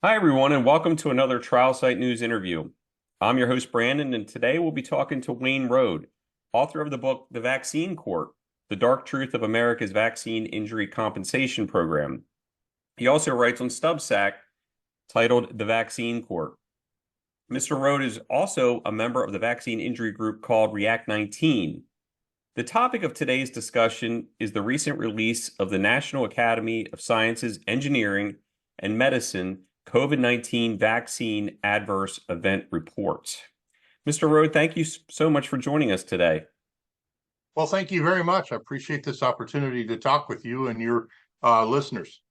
Hi, everyone, and welcome to another Trial Site News interview. I'm your host, Brandon, and today we'll be talking to Wayne Rohde, author of the book, The Vaccine Court, The Dark Truth of America's Vaccine Injury Compensation Program. He also writes on Substack titled The Vaccine Court. Mr. Rohde is also a member of the vaccine injury group called React 19. The topic of today's discussion is the recent release of the National Academy of Sciences, Engineering, and Medicine COVID-19 Vaccine Adverse Event Report. Mr. Rohde, thank you so much for joining us today. Well, thank you very much. I appreciate this opportunity to talk with you and your listeners.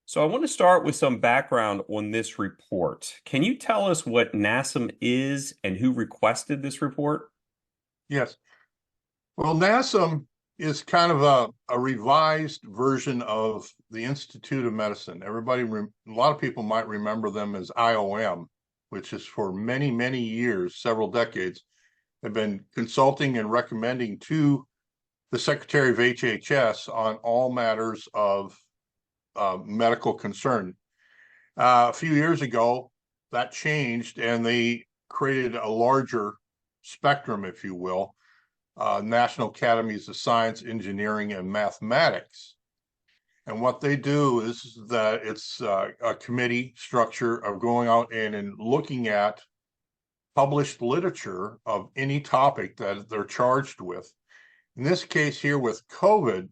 So I want to start with some background on this report. Can you tell us what NASEM is and who requested this report? Yes. Well, NASEM is kind of a revised version of the Institute of Medicine. A lot of people might remember them as IOM, which is for many, many years, several decades, have been consulting and recommending to the Secretary of HHS on all matters of medical concern. A few years ago, that changed and they created a larger spectrum, if you will, National Academies of Science, Engineering, and Mathematics. And what they do is that it's a committee structure of going out and looking at published literature of any topic that they're charged with. In this case here with COVID,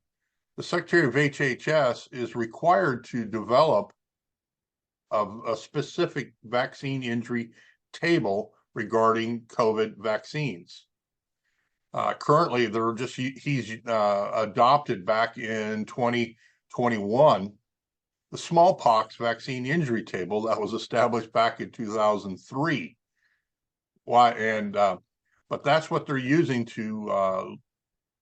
the Secretary of HHS is required to develop a specific vaccine injury table regarding COVID vaccines. Currently, he's adopted back in 2021 the smallpox vaccine injury table that was established back in 2003. But that's what they're using to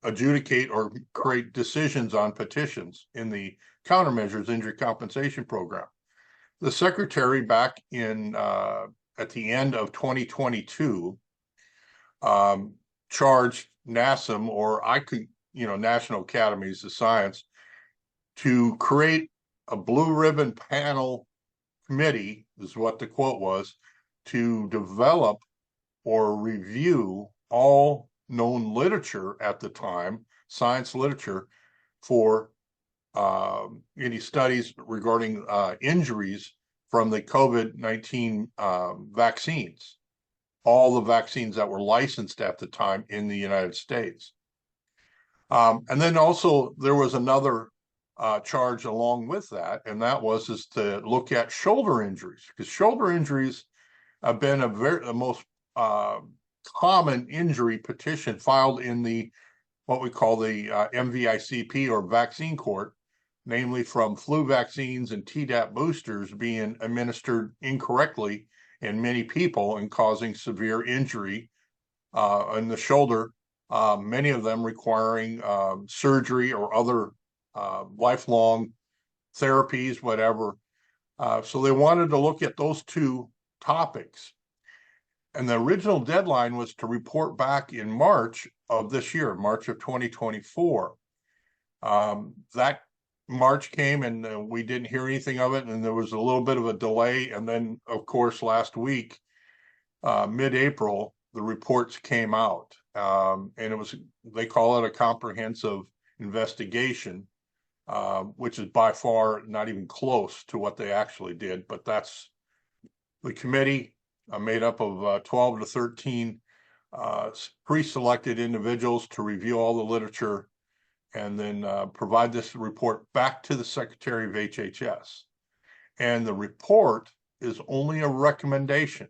adjudicate or create decisions on petitions in the countermeasures injury compensation program. The secretary back in at the end of 2022 charged NASEM, or National Academies of Science, to create a blue ribbon panel committee, is what the quote was, to develop or review all known literature at the time, science literature, for any studies regarding injuries from the COVID-19 vaccines, all the vaccines that were licensed at the time in the United States. And then also there was another charge along with that, and that was to look at shoulder injuries, because shoulder injuries have been the most common injury petition filed in what we call the MVICP, or vaccine court, namely from flu vaccines and Tdap boosters being administered incorrectly in many people and causing severe injury in the shoulder, many of them requiring surgery or other lifelong therapies, whatever. So they wanted to look at those two topics. And the original deadline was to report back in March of this year, March of 2024. That March came and we didn't hear anything of it, and there was a little bit of a delay. And then, of course, last week, mid-April, the reports came out. And they call it a comprehensive investigation, which is by far not even close to what they actually did. But that's the committee, made up of 12 to 13 pre-selected individuals to review all the literature and then provide this report back to the Secretary of HHS. And the report is only a recommendation.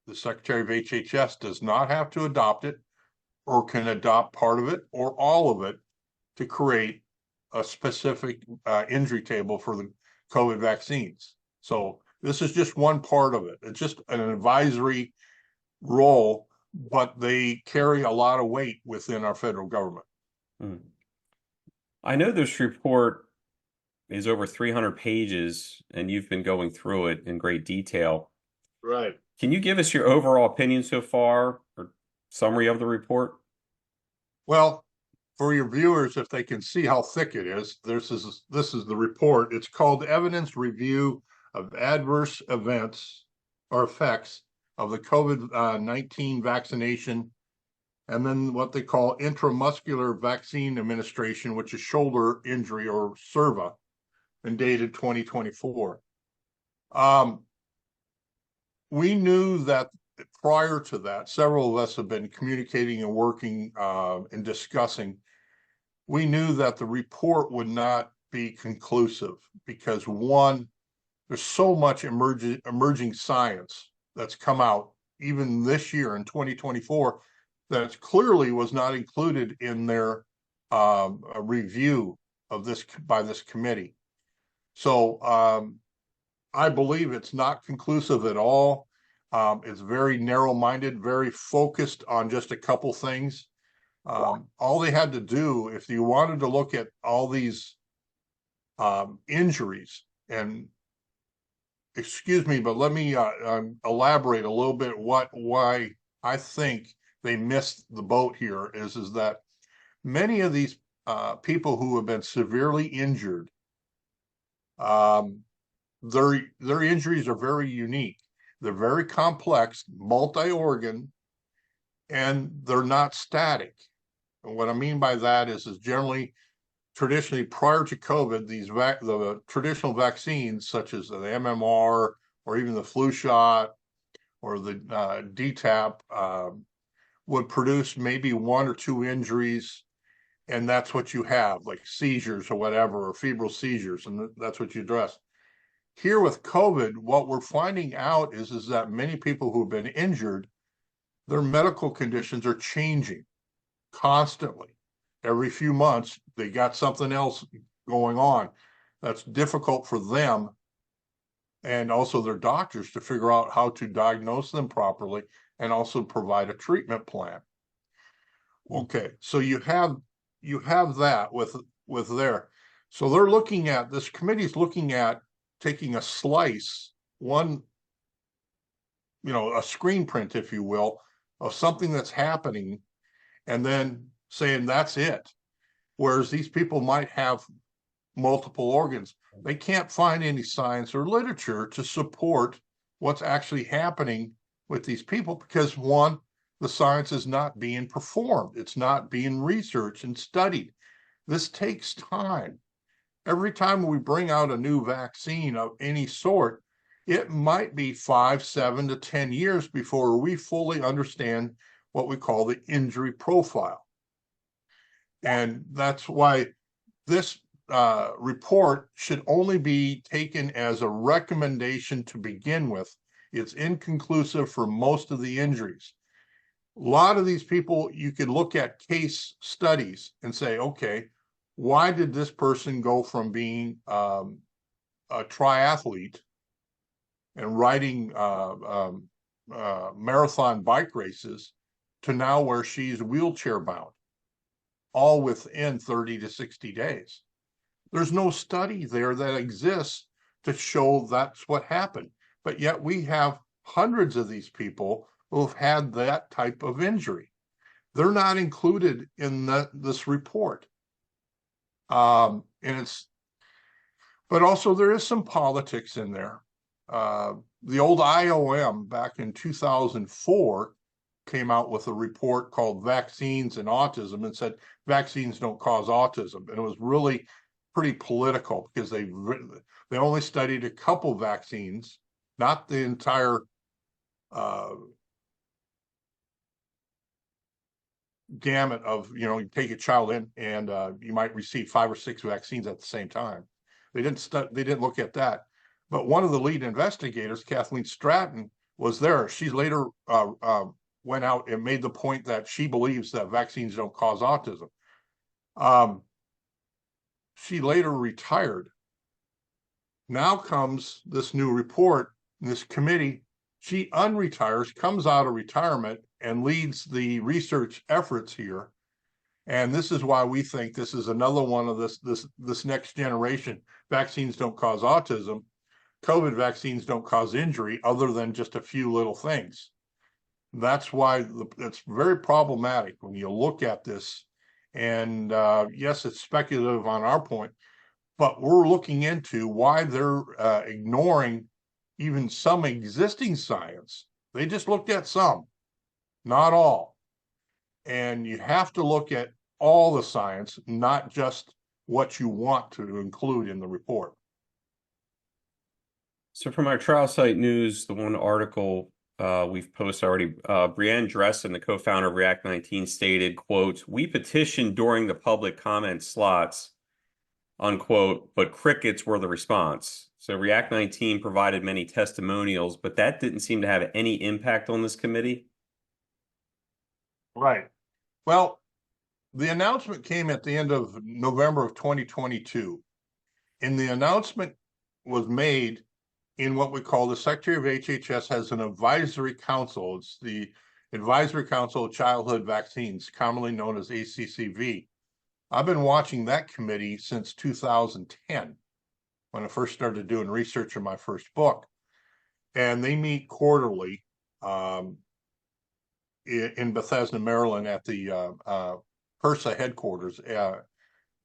The Secretary of HHS does not have to adopt it, or can adopt part of it or all of it to create a specific injury table for the COVID vaccines. So this is just one part of it. It's just an advisory role, but they carry a lot of weight within our federal government. I know this report is over 300 pages, and you've been going through it in great detail. Right. Can you give us your overall opinion so far, or summary of the report? Well, for your viewers, if they can see how thick it is, this is the report. It's called Evidence Review of Adverse Events or Effects of the COVID-19 Vaccination, and then what they call intramuscular vaccine administration, which is shoulder injury or SERVA, and dated 2024. We knew that prior to that, several of us have been communicating and working and discussing. We knew that the report would not be conclusive because, one, there's so much emerging science that's come out even this year in 2024 that it clearly was not included in their review of this by this committee. So I believe it's not conclusive at all. It's very narrow-minded, very focused on just a couple things. All they had to do, if you wanted to look at all these injuries, and excuse me, but let me elaborate a little bit why I think they missed the boat here is that many of these people who have been severely injured, their injuries are very unique. They're very complex, multi-organ, and they're not static. And what I mean by that is traditionally prior to COVID, the traditional vaccines such as the MMR or even the flu shot or the DTaP would produce maybe one or two injuries, and that's what you have, like seizures or whatever, or febrile seizures, and that's what you address. Here with COVID, what we're finding out is that many people who have been injured, their medical conditions are changing constantly. Every few months, they got something else going on that's difficult for them and also their doctors to figure out how to diagnose them properly and also provide a treatment plan. Okay, so you have that with there. So they're looking at, this committee's looking at taking a slice, a screen print, if you will, of something that's happening, and then saying that's it. Whereas these people might have multiple organs. They can't find any science or literature to support what's actually happening with these people because, one, the science is not being performed. It's not being researched and studied. This takes time. Every time we bring out a new vaccine of any sort, it might be 5, 7 to 10 years before we fully understand what we call the injury profile. And that's why this report should only be taken as a recommendation to begin with. It's inconclusive for most of the injuries. A lot of these people, you could look at case studies and say, okay, why did this person go from being a triathlete and riding marathon bike races to now where she's wheelchair bound, all within 30 to 60 days? There's no study there that exists to show that's what happened. But yet we have hundreds of these people who have had that type of injury. They're not included in this report. But also there is some politics in there. The old IOM back in 2004 came out with a report called Vaccines and Autism and said vaccines don't cause autism. And it was really pretty political because they only studied a couple vaccines, not the entire gamut of, you take a child in and you might receive 5 or 6 vaccines at the same time. They didn't look at that. But one of the lead investigators, Kathleen Stratton, was there. She later went out and made the point that she believes that vaccines don't cause autism. She later retired. Now comes this new report, this committee. She unretires, comes out of retirement, and leads the research efforts here. And this is why we think this is another one of this next generation. Vaccines don't cause autism. COVID vaccines don't cause injury other than just a few little things. That's why it's very problematic when you look at this And yes, it's speculative on our point, but we're looking into why they're ignoring even some existing science. They just looked at some, not all. And you have to look at all the science, not just what you want to include in the report. So from our trial site news, the one article we've posted already, Brianne Dressen, the co-founder of React 19, stated, quote, "We petitioned during the public comment slots," unquote, "but crickets were the response." So React 19 provided many testimonials, but that didn't seem to have any impact on this committee. Right. Well, the announcement came at the end of November of 2022. And the announcement was made in what we call the Secretary of HHS has an advisory council. It's the Advisory Council of Childhood Vaccines, commonly known as ACCV. I've been watching that committee since 2010, when I first started doing research in my first book. And they meet quarterly in Bethesda, Maryland at the HRSA headquarters,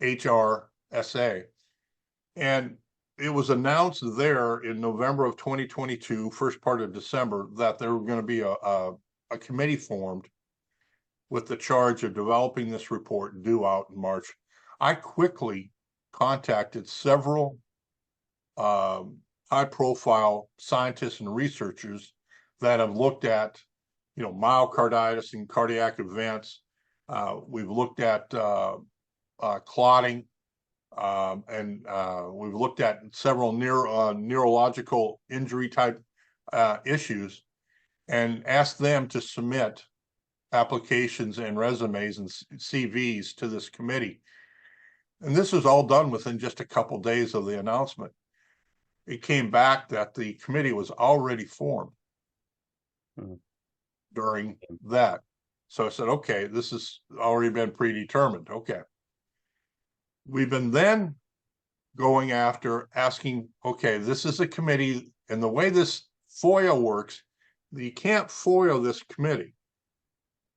HRSA. And it was announced there in November of 2022, first part of December, that there were going to be a committee formed with the charge of developing this report due out in March. I quickly contacted several high-profile scientists and researchers that have looked at, myocarditis and cardiac events. We've looked at clotting. And we've looked at several neurological injury type issues and asked them to submit applications and resumes and CVs to this committee. And this was all done within just a couple of days of the announcement. It came back that the committee was already formed during that. So I said, okay, this has already been predetermined. Okay. We've been then going after asking, okay, this is a committee, and the way this FOIA works, you can't FOIA this committee.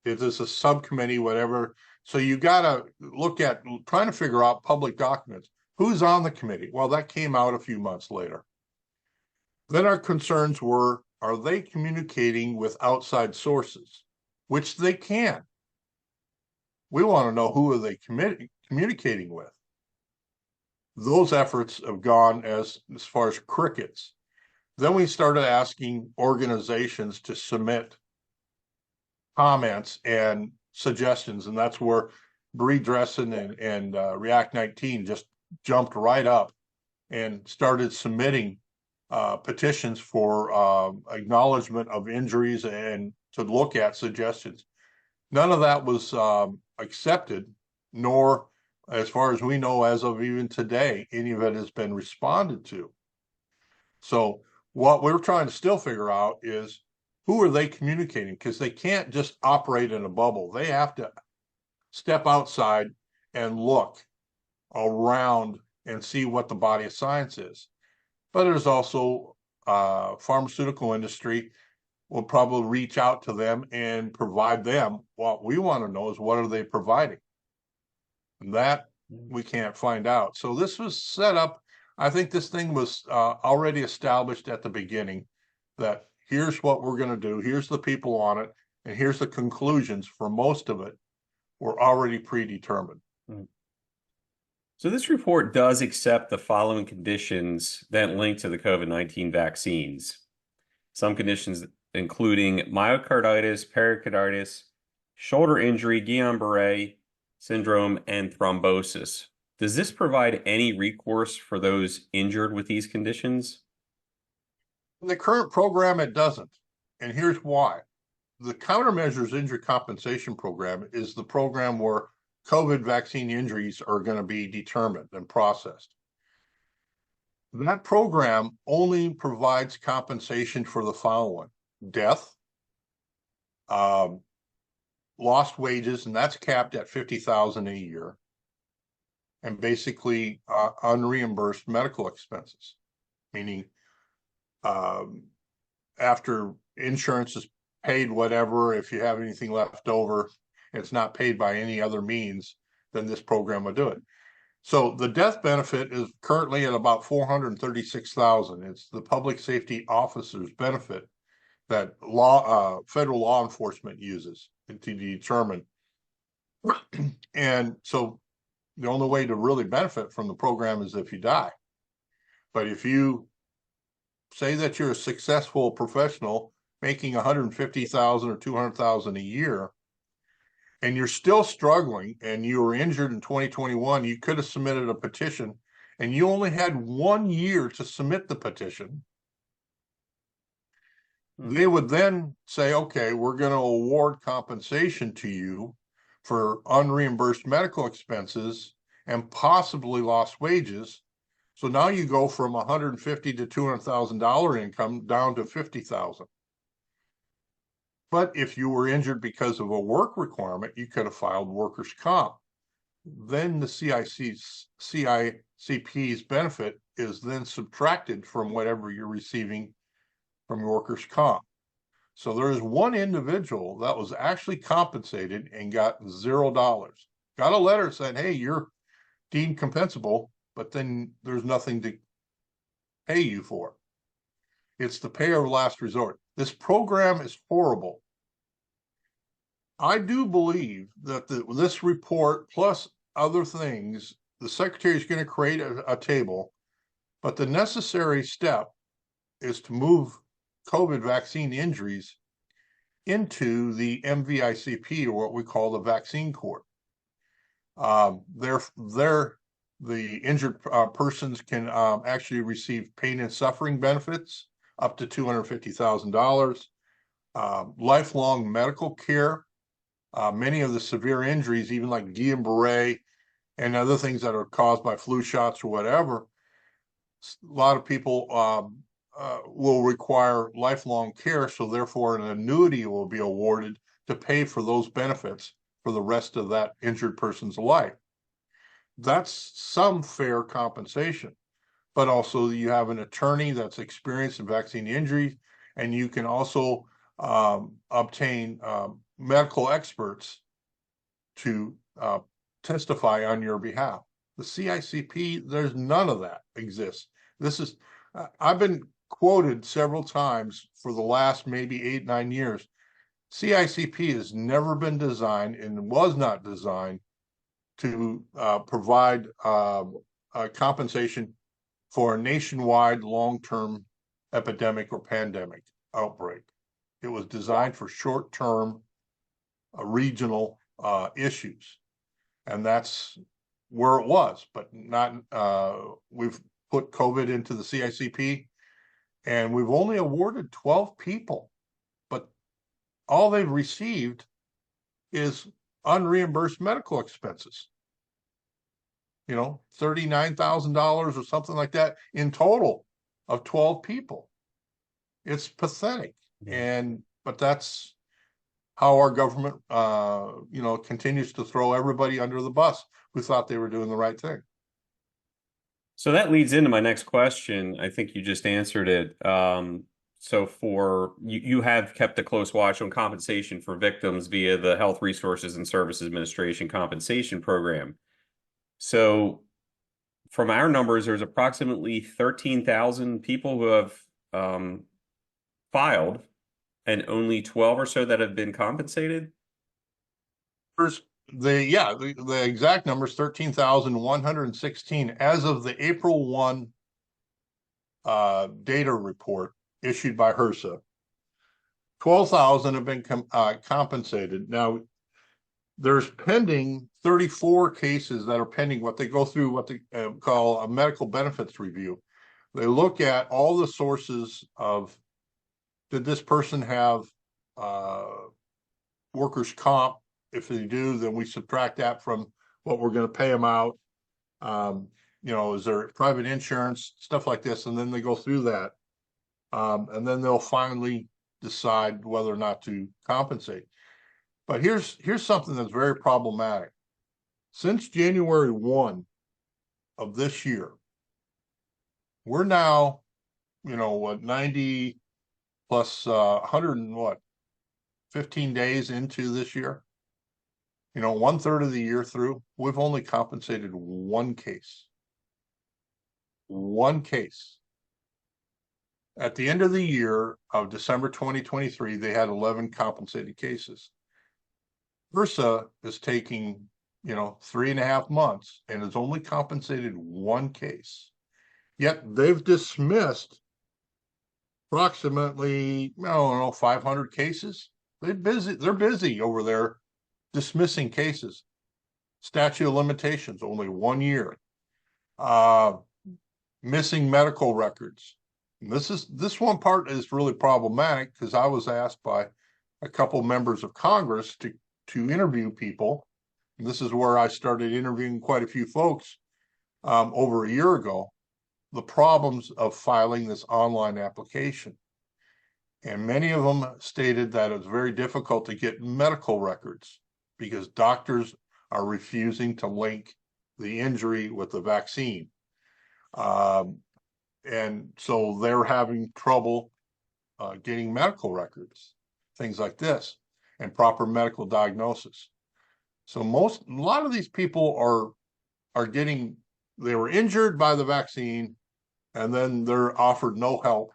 It is a subcommittee, whatever. So you got to look at trying to figure out public documents. Who's on the committee? Well, that came out a few months later. Then our concerns were, are they communicating with outside sources? Which they can. We want to know who are they communicating with. Those efforts have gone as far as crickets. Then we started asking organizations to submit comments and suggestions, and that's where Bree Dressen and React 19 just jumped right up and started submitting petitions for acknowledgement of injuries and to look at suggestions. None of that was accepted, nor, as far as we know, as of even today, any of it has been responded to. So what we're trying to still figure out is, who are they communicating? Because they can't just operate in a bubble. They have to step outside and look around and see what the body of science is. But there's also pharmaceutical industry will probably reach out to them and provide them. What we want to know is, what are they providing? And that we can't find out. So this was set up. I think this thing was already established at the beginning, that here's what we're going to do. Here's the people on it. And here's the conclusions for most of it were already predetermined. So this report does accept the following conditions that link to the COVID-19 vaccines. Some conditions including myocarditis, pericarditis, shoulder injury, Guillain-Barré syndrome, and thrombosis. Does this provide any recourse for those injured with these conditions? In the current program, it doesn't. And here's why. The Countermeasures Injury Compensation Program is the program where COVID vaccine injuries are going to be determined and processed. That program only provides compensation for the following: death, lost wages, and that's capped at $50,000 a year, and basically unreimbursed medical expenses, meaning after insurance is paid, whatever, if you have anything left over, it's not paid by any other means, then this program will do it. So the death benefit is currently at about 436,000. It's the public safety officer's benefit that federal law enforcement uses to determine. And so the only way to really benefit from the program is if you die. But if you say that you're a successful professional making 150,000 or 200,000 a year, and you're still struggling and you were injured in 2021, you could have submitted a petition and you only had 1 year to submit the petition. They would then say, okay, we're going to award compensation to you for unreimbursed medical expenses and possibly lost wages. So now you go from $150,000 to $200,000 income down to 50,000. But if you were injured because of a work requirement, you could have filed workers' comp. Then the CICP's benefit is then subtracted from whatever you're receiving from your workers' comp. So there is one individual that was actually compensated and got $0. Got a letter saying, hey, you're deemed compensable, but then there's nothing to pay you for. It's the payer of last resort. This program is horrible. I do believe that this report, plus other things, the secretary is going to create a table, but the necessary step is to move COVID vaccine injuries into the MVICP, or what we call the vaccine court. The injured persons can actually receive pain and suffering benefits up to $250,000, lifelong medical care. Many of the severe injuries, even like Guillain-Barré and other things that are caused by flu shots or whatever, a lot of people will require lifelong care, so therefore an annuity will be awarded to pay for those benefits for the rest of that injured person's life. That's some fair compensation, but also you have an attorney that's experienced in vaccine injuries, and you can also obtain medical experts to testify on your behalf. The CICP, there's none of that exists. This is, I've been quoted several times for the last maybe 8-9 years. CICP has never been designed and was not designed to provide compensation for a nationwide long-term epidemic or pandemic outbreak. It was designed for short-term regional issues, and that's where it was, but not, we've put COVID into the CICP, and we've only awarded 12 people, but all they've received is unreimbursed medical expenses. You know, $39,000 or something like that in total of 12 people. It's pathetic. But that's how our government, continues to throw everybody under the bus who thought they were doing the right thing. So that leads into my next question. I think you just answered it. So you have kept a close watch on compensation for victims via the Health Resources and Services Administration compensation program. So from our numbers, there's approximately 13,000 people who have filed, and only 12 or so that have been compensated. The exact number is 13,116 as of the April 1 data report issued by HRSA. 12,000 have been compensated. Now, there's pending 34 cases that are pending what they go through, what they call a medical benefits review. They look at all the sources of, did this person have workers' comp? If they do, then we subtract that from what we're going to pay them out. Is there private insurance, stuff like this, and then they go through that. And then they'll finally decide whether or not to compensate. But here's something that's very problematic. Since January 1 of this year, we're now, 90 plus 100 and 15 days into this year. 1/3 of the year through, we've only compensated one case. One case. At the end of the year of December 2023, they had 11 compensated cases. HRSA is taking, 3.5 months and has only compensated one case. Yet they've dismissed approximately, I don't know, 500 cases. They're busy over there dismissing cases. Statute of limitations, only 1 year. Missing medical records. And this one part is really problematic because I was asked by a couple members of Congress to interview people. And this is where I started interviewing quite a few folks over a year ago. The problems of filing this online application. And many of them stated that it's very difficult to get medical records because doctors are refusing to link the injury with the vaccine. And so they're having trouble getting medical records, things like this, and proper medical diagnosis. So a lot of these people are they were injured by the vaccine, and then they're offered no help,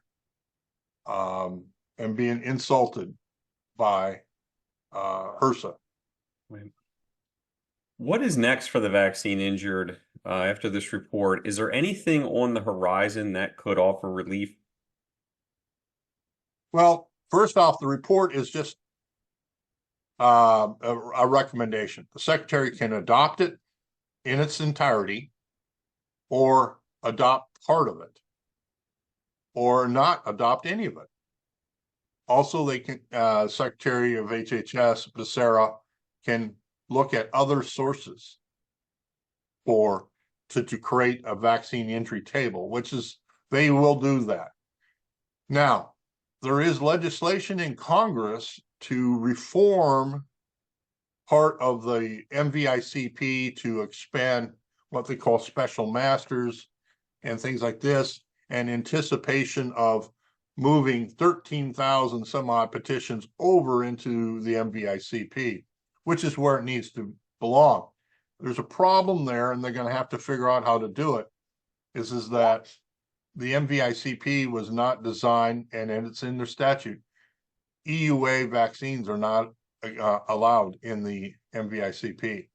and being insulted by HRSA. What is next for the vaccine injured after this report? Is there anything on the horizon that could offer relief? Well, first off, the report is just a recommendation. The secretary can adopt it in its entirety or adopt part of it or not adopt any of it. Also, they can, Secretary of HHS, Becerra, can look at other sources to create a vaccine injury table, which is, they will do that. Now, there is legislation in Congress to reform part of the MVICP to expand what they call special masters and things like this, in anticipation of moving 13,000 some odd petitions over into the MVICP, which is where it needs to belong. There's a problem there, and they're going to have to figure out how to do it. Is that the MVICP was not designed, and it's in their statute. EUA vaccines are not allowed in the MVICP.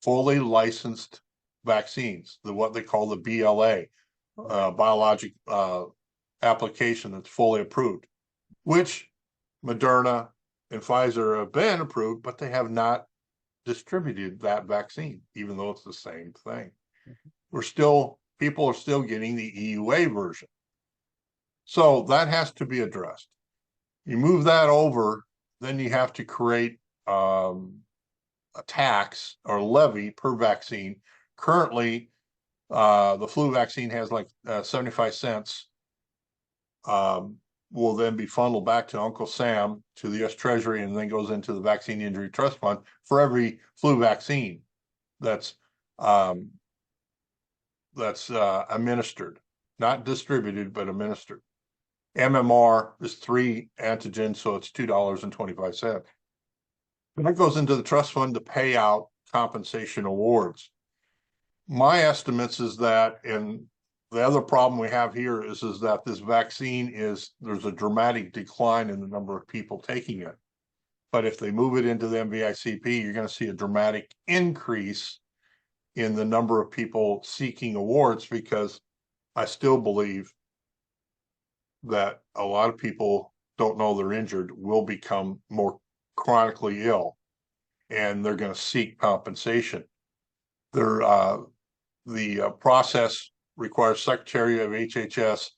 Fully licensed vaccines, what they call the BLA, biologic application that's fully approved, which Moderna and Pfizer have been approved, but they have not distributed that vaccine, even though it's the same thing. People are still getting the EUA version. So that has to be addressed. You move that over, then you have to create a tax or levy per vaccine. Currently, the flu vaccine has like 75 cents. Will then be funneled back to Uncle Sam, to the U.S. Treasury, and then goes into the Vaccine Injury Trust Fund for every flu vaccine that's administered, not distributed, but administered. MMR is 3 antigens, so it's $2.25. And that goes into the trust fund to pay out compensation awards. My estimates is that, and the other problem we have here is that this vaccine there's a dramatic decline in the number of people taking it. But if they move it into the MVICP, you're going to see a dramatic increase in the number of people seeking awards, because I still believe that a lot of people don't know they're injured, will become more chronically ill, and they're going to seek compensation. The process requires Secretary of HHS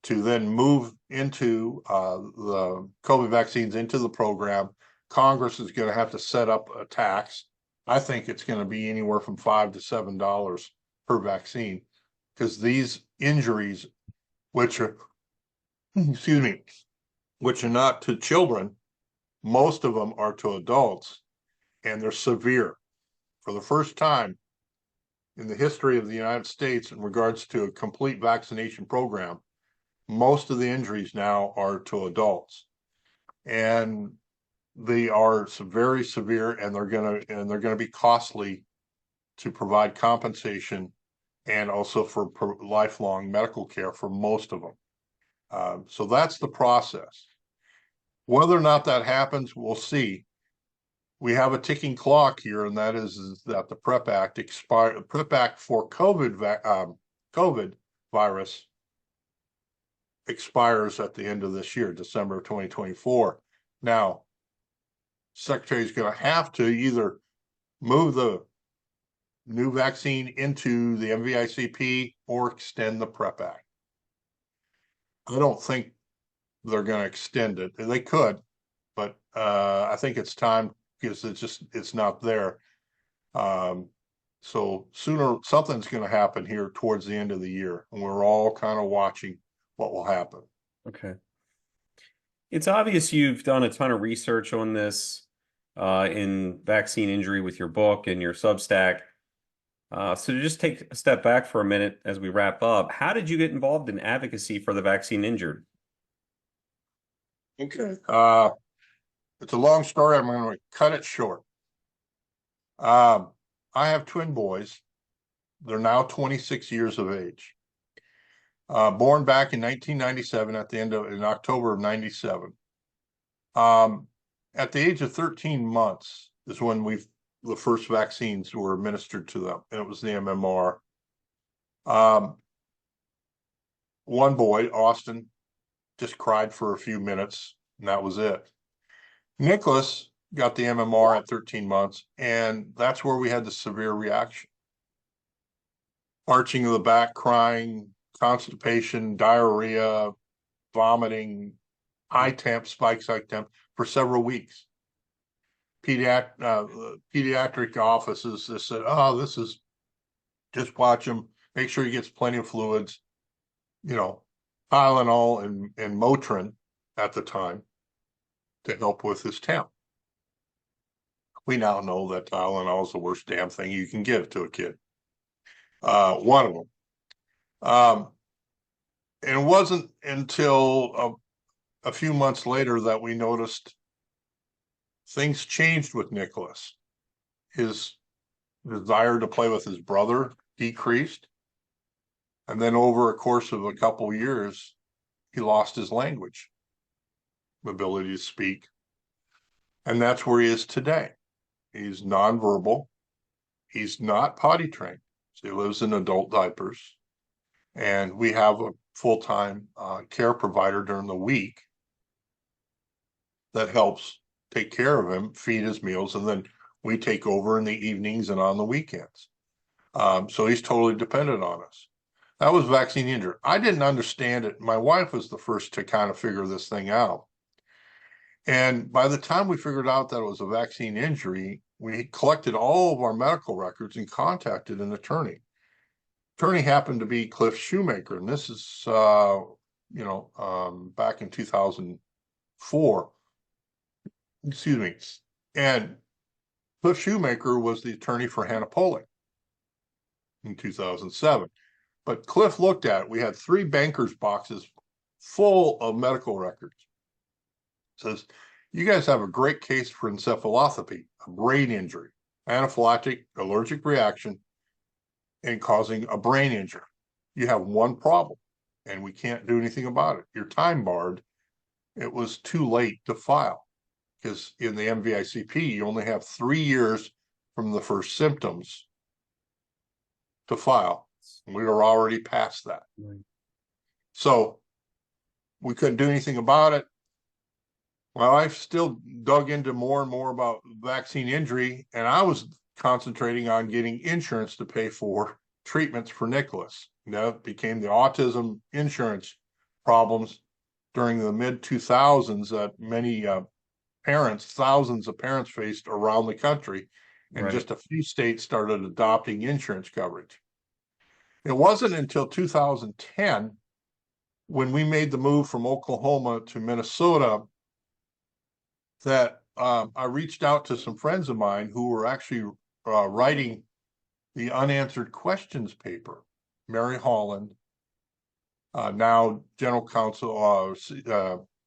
to then move into the COVID vaccines into the program. Congress is going to have to set up a tax. I think it's going to be anywhere from $5 to $7 per vaccine, because these injuries, which are, which are not to children, most of them are to adults, and they're severe. For the first time in the history of the United States in regards to a complete vaccination program, most of the injuries now are to adults. And they are very severe, and they're gonna be costly to provide compensation and also for lifelong medical care for most of them. So that's the process. Whether or not that happens, we'll see. We have a ticking clock here, and that is that the PrEP Act PrEP Act for COVID virus expires at the end of this year, December of 2024. Now, Secretary is going to have to either move the new vaccine into the MVICP or extend the PrEP Act. I don't think they're going to extend it. They could, but I think it's time because it's not there. So sooner something's going to happen here towards the end of the year, and we're all kind of watching what will happen. Okay. It's obvious you've done a ton of research on this in vaccine injury with your book and your Substack. So to just take a step back for a minute as we wrap up, how did you get involved in advocacy for the vaccine injured? Okay. It's a long story. I'm going to cut it short. I have twin boys. They're now 26 years of age. Born back in 1997 in October of 97. At the age of 13 months is when the first vaccines were administered to them, and it was the MMR. One boy, Austin, just cried for a few minutes, and that was it. Nicholas got the MMR at 13 months, and that's where we had the severe reaction. Arching of the back, crying, constipation, diarrhea, vomiting, high temp, spikes high temp for several weeks. Pediatric offices just said, "Oh, this is just watch him, make sure he gets plenty of fluids, Tylenol and Motrin at the time to help with his temp." We now know that Tylenol is the worst damn thing you can give to a kid. One of them. And it wasn't until a few months later that we noticed things changed with Nicholas. His desire to play with his brother decreased. And then over a course of a couple years, he lost his language, ability to speak. And that's where he is today. He's nonverbal. He's not potty trained. So he lives in adult diapers. And we have a full-time care provider during the week that helps take care of him, feed his meals, and then we take over in the evenings and on the weekends. So he's totally dependent on us. That was vaccine injury. I didn't understand it. My wife was the first to kind of figure this thing out. And by the time we figured out that it was a vaccine injury, we collected all of our medical records and contacted an attorney. Attorney happened to be Cliff Shoemaker, and this is back in 2004. Excuse me. And Cliff Shoemaker was the attorney for Hannah Poling in 2007. But Cliff looked at it. We had 3 banker's boxes full of medical records. Says, you guys have a great case for encephalopathy, a brain injury, anaphylactic allergic reaction, and causing a brain injury. You have one problem, and we can't do anything about it. You're time barred. It was too late to file because in the MVICP, you only have 3 years from the first symptoms to file. We were already past that. Right. So we couldn't do anything about it. Well, I've still dug into more and more about vaccine injury, and I was concentrating on getting insurance to pay for treatments for Nicholas. That became the autism insurance problems during the mid-2000s that many thousands of parents faced around the country, and right. Just a few states started adopting insurance coverage. It wasn't until 2010 when we made the move from Oklahoma to Minnesota that I reached out to some friends of mine who were actually writing the unanswered questions paper. Mary Holland, now general counsel,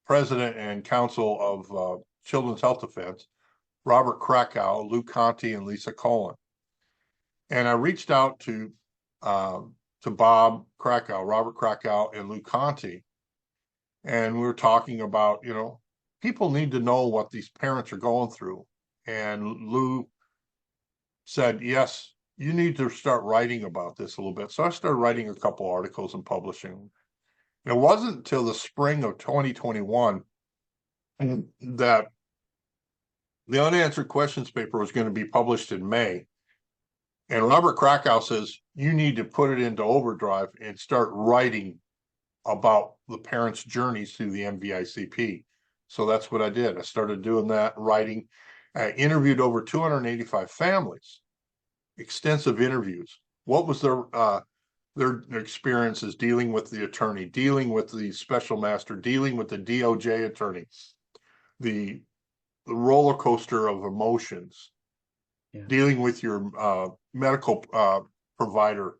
president and counsel of Children's Health Defense, Robert Krakow, Lou Conte, and Lisa Cullen. And I reached out to Bob Krakow, Robert Krakow, and Lou Conte, and we were talking about, people need to know what these parents are going through. And Lou said, yes, you need to start writing about this a little bit. So I started writing a couple articles and publishing. And it wasn't until the spring of 2021 that the unanswered questions paper was going to be published in May. And Robert Krakow says, you need to put it into overdrive and start writing about the parents' journeys through the NVICP. So that's what I did. I started doing that, writing. I interviewed over 285 families, extensive interviews. What was their experiences dealing with the attorney, dealing with the special master, dealing with the DOJ attorney, the roller coaster of emotions, dealing with your medical provider,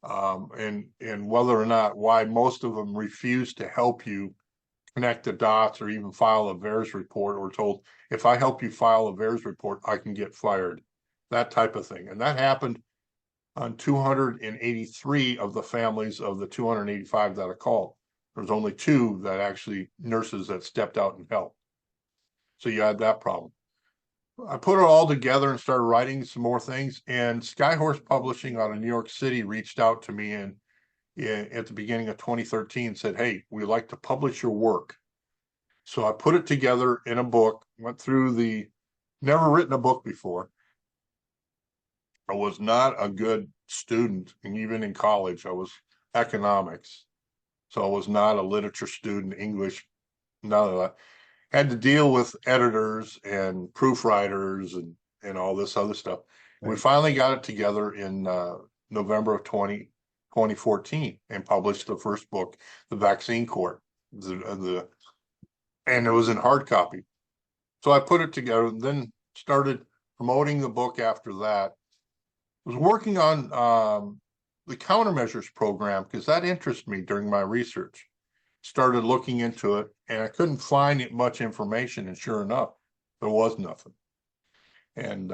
and whether or not why most of them refuse to help you connect the dots or even file a VAERS report, or told, if I help you file a VAERS report, I can get fired, that type of thing. And that happened on 283 of the families of the 285 that I called. There's only 2 that actually nurses that stepped out and helped. So you had that problem. I put it all together and started writing some more things, and Skyhorse Publishing out of New York City reached out to me at the beginning of 2013, said, hey, we'd like to publish your work. So I put it together in a book, went through never written a book before. I was not a good student, and even in college, I was economics. So I was not a literature student, English, none of that. Had to deal with editors and proofwriters and all this other stuff. Right. We finally got it together in November of 2014 and published the first book, The Vaccine Court, and it was in hard copy. So I put it together and then started promoting the book after that. I was working on the countermeasures program because that interested me during my research. Started looking into it, and I couldn't find much information, and sure enough, there was nothing. And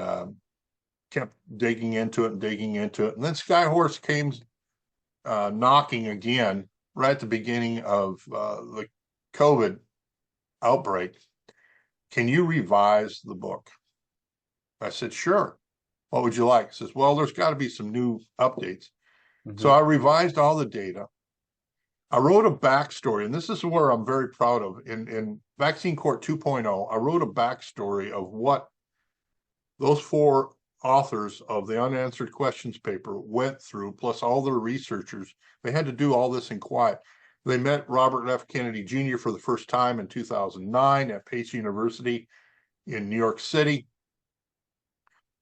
kept digging into it, and then Skyhorse came knocking again right at the beginning of the COVID outbreak. Can you revise the book? I said, sure. What would you like? He says, well, there's got to be some new updates. So I revised all the data. I wrote a backstory, and this is where I'm very proud of. In Vaccine Court 2.0, I wrote a backstory of what those 4 authors of the unanswered questions paper went through, plus all their researchers. They had to do all this in quiet. They met Robert F. Kennedy Jr. for the first time in 2009 at Pace University in New York City.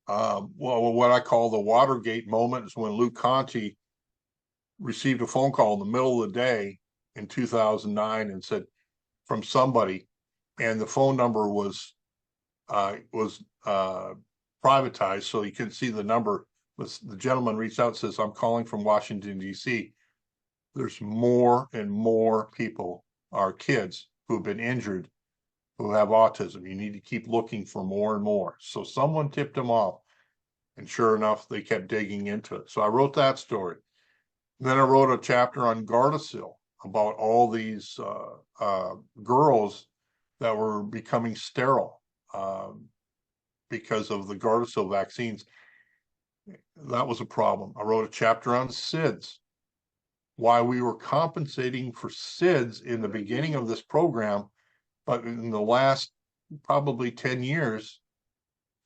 Well, what I call the Watergate moment is when Lou Conte received a phone call in the middle of the day in 2009 and said, from somebody, and the phone number was privatized, so you couldn't see the number. The gentleman reached out and says, I'm calling from Washington, D.C. There's more and more people, our kids, who've been injured, who have autism. You need to keep looking for more and more. So someone tipped them off, and sure enough, they kept digging into it. So I wrote that story. Then I wrote a chapter on Gardasil about all these girls that were becoming sterile because of the Gardasil vaccines. That was a problem. I wrote a chapter on SIDS, why we were compensating for SIDS in the beginning of this program, but in the last probably 10 years,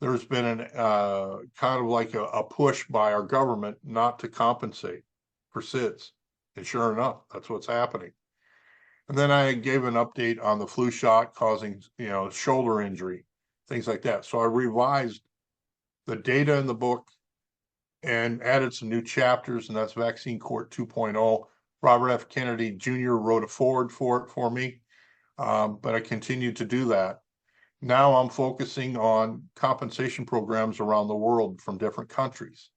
there's been an kind of like a push by our government not to compensate for SIDS. And sure enough, that's what's happening. And then I gave an update on the flu shot causing, shoulder injury, things like that. So I revised the data in the book and added some new chapters, and that's Vaccine Court 2.0. Robert F. Kennedy Jr. wrote a foreword for it for me, but I continued to do that. Now I'm focusing on compensation programs around the world from different countries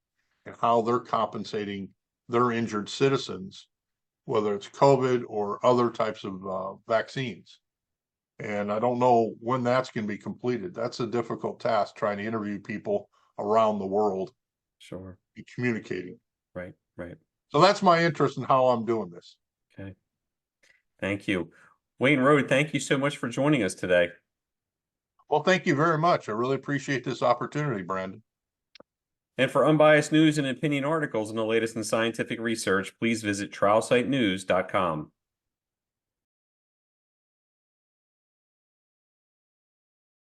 and how they're compensating their injured citizens, whether it's COVID or other types of vaccines. And I don't know when that's going to be completed. That's a difficult task, trying to interview people around the world Sure. and communicating. Right, right. So that's my interest in how I'm doing this. Okay. Thank you. Wayne Rohde, thank you so much for joining us today. Well, thank you very much. I really appreciate this opportunity, Brandon. And for unbiased news and opinion articles and the latest in scientific research, please visit trialsitenews.com.